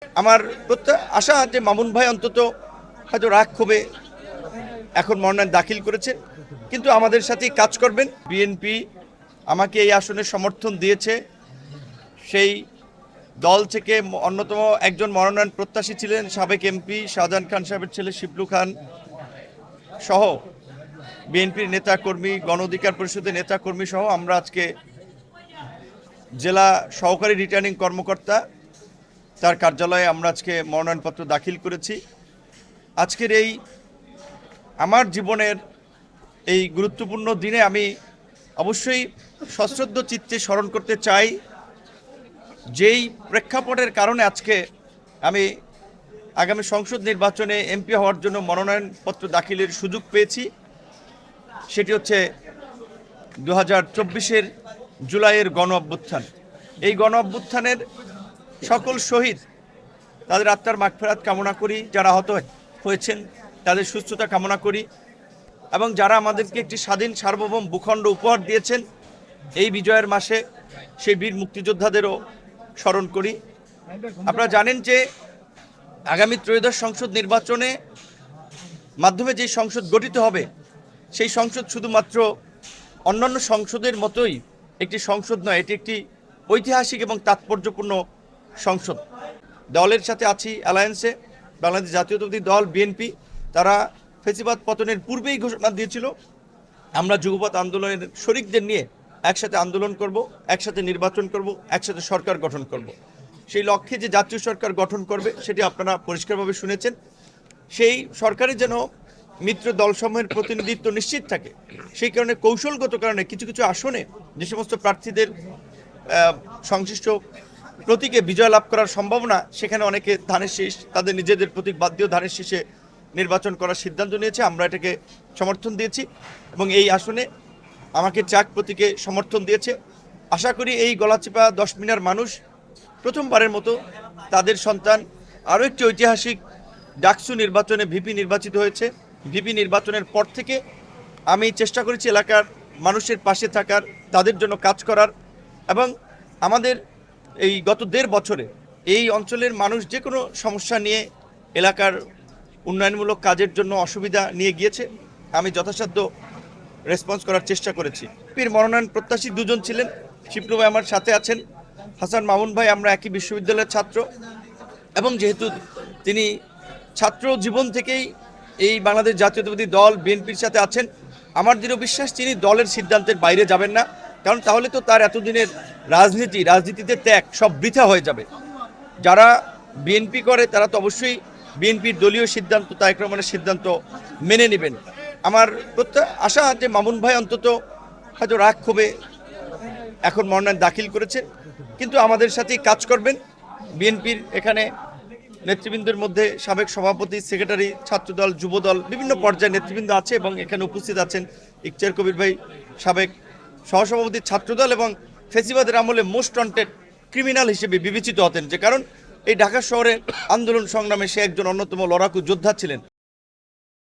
আমার আশা যে মামুন ভাই অন্তত হয়তো রাগ ক্ষোভে এখন মনোনয়ন দাখিল করেছেন, কিন্তু আমাদের সাথেই কাজ করবেন। বিএনপি আমাকে এই আসনে সমর্থন দিয়েছে। সেই দল থেকে অন্যতম একজন মনোনয়ন প্রত্যাশী ছিলেন সাবেক এমপি শাহজাহান খান সাহেবের ছেলে শিবলু খান সহ বিএনপির নেতাকর্মী, গণ অধিকার পরিষদের নেতাকর্মী সহ আমরা আজকে জেলা সহকারী রিটার্নিং কর্মকর্তা তার কার্যালয়ে আমরা আজকে মনোনয়নপত্র দাখিল করেছি। আজকের এই আমার জীবনের এই গুরুত্বপূর্ণ দিনে আমি অবশ্যই সশ্রদ্ধ চিত্তে স্মরণ করতে চাই যেই প্রেক্ষাপটের কারণে আজকে আমি আগামী সংসদ নির্বাচনে এমপি হওয়ার জন্য মনোনয়নপত্র দাখিলের সুযোগ পেয়েছি। সেটি হচ্ছে 2024-এর জুলাইয়ের গণ অভ্যুত্থান। এই গণ অভ্যুত্থানের সকল শহীদ তাদের আত্মার মাগফিরাত কামনা করি, যারা আহত হয়েছেন তাদের সুস্থতা কামনা করি, এবং যারা আমাদেরকে একটি স্বাধীন সার্বভৌম ভূখণ্ড উপহার দিয়েছেন এই বিজয়ের মাসে সেই বীর মুক্তিযোদ্ধাদেরও স্মরণ করি। আপনারা জানেন যে আগামী ত্রয়োদশ সংসদ নির্বাচনে মাধ্যমে যে সংসদ গঠিত হবে সেই সংসদ শুধুমাত্র অন্যান্য সংসদের মতোই একটি সংসদ নয়, এটি একটি ঐতিহাসিক এবং তাৎপর্যপূর্ণ সংসদ। দলের সাথে আছি অ্যালায়েন্সে, বাংলাদেশ জাতীয়তাবাদী দল বিএনপি। তারা ফেসিবাদ পতনের পূর্বেই ঘোষণা দিয়েছিল আমরা যুগপৎ আন্দোলনের শরিকদের নিয়ে একসাথে আন্দোলন করব, একসাথে নির্বাচন করব, একসাথে সরকার গঠন করব। সেই লক্ষ্যে যে জাতীয় সরকার গঠন করবে সেটি আপনারা পরিষ্কারভাবে শুনেছেন। সেই সরকারের যেন মিত্র দলসমূহের প্রতিনিধিত্ব নিশ্চিত থাকে, সেই কারণে কৌশলগত কারণে কিছু কিছু আসনে যে সমস্ত প্রার্থীদের সংশ্লিষ্ট প্রতীকে বিজয় লাভ করার সম্ভাবনা, সেখানে অনেকে ধানের শীষ, তাদের নিজেদের প্রতীক বাদ দিয়েও ধানের শীষে নির্বাচন করার সিদ্ধান্ত নিয়েছে। আমরা এটাকে সমর্থন দিয়েছি এবং এই আসনে আমাকে চাক প্রতীকে সমর্থন দিয়েছে। আশা করি এই গলাচিপা 10 মিনার মানুষ প্রথমবারের মতো তাদের সন্তান আরও একটি ঐতিহাসিক ডাকসু নির্বাচনে ভিপি নির্বাচিত হয়েছে। ভিপি নির্বাচনের পর থেকে আমি চেষ্টা করেছি এলাকার মানুষের পাশে থাকার, তাদের জন্য কাজ করার, এবং আমাদের এই গত 1.5 বছরে এই অঞ্চলের মানুষ যে কোনো সমস্যা নিয়ে এলাকার উন্নয়নমূলক কাজের জন্য অসুবিধা নিয়ে গিয়েছে, আমি যথাসাধ্য রেসপন্স করার চেষ্টা করেছি। পীর মনোনয়ন প্রত্যাশী 2 জন ছিলেন, শিবলু ভাই আমার সাথে আছেন, হাসান মামুন ভাই, আমরা একই বিশ্ববিদ্যালয়ের ছাত্র, এবং যেহেতু তিনি ছাত্র জীবন থেকেই এই বাংলাদেশ জাতীয়তাবাদী দল বিএনপির সাথে আছেন, আমার দৃঢ় বিশ্বাস তিনি দলের সিদ্ধান্তের বাইরে যাবেন না, কারণ তাহলে তো তার এতদিনের রাজনীতিতে ত্যাগ সব বৃথা হয়ে যাবে। যারা বিএনপি করে তারা তো অবশ্যই বিএনপির দলীয় সিদ্ধান্ত, তারেক রহমানের সিদ্ধান্ত মেনে নেবেন। আমার আশা যে মামুন ভাই অন্তত হয়তো রাগ ক্ষোভে এখন মনোনয়ন দাখিল করেছেন, কিন্তু আমাদের সাথেই কাজ করবেন। বিএনপির এখানে নেতৃবৃন্দের মধ্যে সাবেক সভাপতি, সেক্রেটারি, ছাত্রদল, যুবদল, বিভিন্ন পর্যায়ের নেতৃবৃন্দ আছে, এবং এখানে উপস্থিত আছেন ইকচার কবির ভাই, সাবেক সহসভাপতি ছাত্রদল, এবং ফেসিবাদের আমলে মোস্ট ওয়ান্টেড ক্রিমিনাল হিসেবে বিবেচিত হতেন, যে কারণ এই ঢাকা শহরে আন্দোলন সংগ্রামে সে একজন অন্যতম লড়াকু যোদ্ধা ছিলেন।